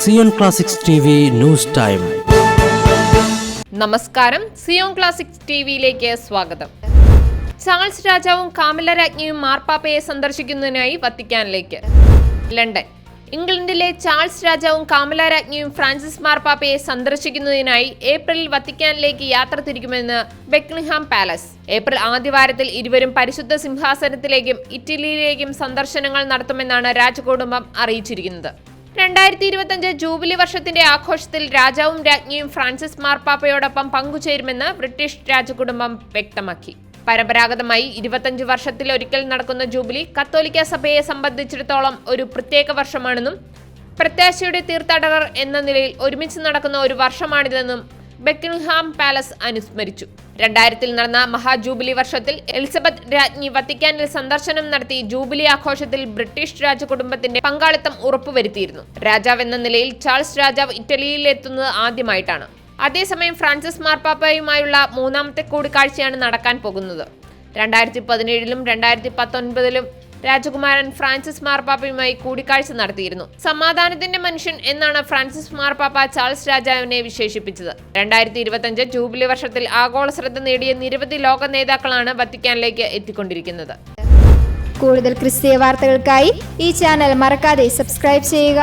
Zion classics TV news time. നമസ്കാരം, Zion classics ടിവിയിലേക്ക് സ്വാഗതം. ചാൾസ് രാജാവും കാമില രാജ്ഞിയും മാർപ്പാപ്പയെ സന്ദർശിക്കുന്നതിനായി വത്തിക്കാനിലേക്ക്. ലണ്ടൻ. ഇംഗ്ലണ്ടിലെ ചാൾസ് രാജാവും കാമില രാജ്ഞിയും ഫ്രാൻസിസ് മാർപ്പാപ്പയെ സന്ദർശിക്കുന്നതിനായി ഏപ്രിലിൽ വത്തിക്കാനിലേക്ക് യാത്ര തിരിക്കുമെന്ന് ബക്കിംഗ്ഹാം പാലസ്. ഏപ്രിൽ ആദ്യവാരത്തിൽ ഇരുവരും പരിശുദ്ധ സിംഹാസനത്തിലേക്കും ഇറ്റലിയിലേക്കും സന്ദർശനങ്ങൾ നടത്തുമെന്നാണ് രാജകുടുംബം അറിയിച്ചിരിക്കുന്നത്. 2025 ജൂബിലി വർഷത്തിന്റെ ആഘോഷത്തിൽ രാജാവും രാജ്ഞിയും ഫ്രാൻസിസ് മാർപ്പാപ്പയോടൊപ്പം പങ്കുചേരുമെന്ന് ബ്രിട്ടീഷ് രാജകുടുംബം വ്യക്തമാക്കി. പരമ്പരാഗതമായി 25 വർഷത്തിലൊരിക്കൽ നടക്കുന്ന ജൂബിലി കത്തോലിക്ക സഭയെ സംബന്ധിച്ചിടത്തോളം ഒരു പ്രത്യേക വർഷമാണെന്നും പ്രത്യാശയുടെ തീർത്ഥാടകർ എന്ന നിലയിൽ ഒരുമിച്ച് നടക്കുന്ന ഒരു വർഷമാണിതെന്നും ബക്കിംഗ്ഹാം പാലസ് അനുസ്മരിച്ചു. 2000 നടന്ന മഹാജൂബിലി വർഷത്തിൽ എലിസബത്ത് രാജ്ഞി വത്തിക്കാനിൽ സന്ദർശനം നടത്തി ജൂബിലി ആഘോഷത്തിൽ ബ്രിട്ടീഷ് രാജകുടുംബത്തിന്റെ പങ്കാളിത്തം ഉറപ്പുവരുത്തിയിരുന്നു. രാജാവ് എന്ന നിലയിൽ ചാൾസ് രാജാവ് ഇറ്റലിയിൽ എത്തുന്നത് ആദ്യമായിട്ടാണ്. അതേസമയം ഫ്രാൻസിസ് മാർപ്പാപ്പയുമായുള്ള മൂന്നാമത്തെ കൂടിക്കാഴ്ചയാണ് നടക്കാൻ പോകുന്നത്. 2017 2019 രാജകുമാരൻ ഫ്രാൻസിസ് മാർപ്പാപ്പയുമായി കൂടിക്കാഴ്ച നടത്തിയിരുന്നു. സമാധാനത്തിന്റെ മനുഷ്യൻ എന്നാണ് ഫ്രാൻസിസ് മാർപ്പാപ്പ ചാൾസ് രാജാവിനെ വിശേഷിപ്പിച്ചത്. 2025 ജൂബിലി വർഷത്തിൽ ആഗോള ശ്രദ്ധ നേടിയ നിരവധി ലോക നേതാക്കളാണ് വത്തിക്കാനിലേക്ക് എത്തിക്കൊണ്ടിരിക്കുന്നത്. കൂടുതൽ ക്രിസ്തീയ വാർത്തകൾക്കായി ഈ ചാനൽ മറക്കാതെ സബ്സ്ക്രൈബ് ചെയ്യുക.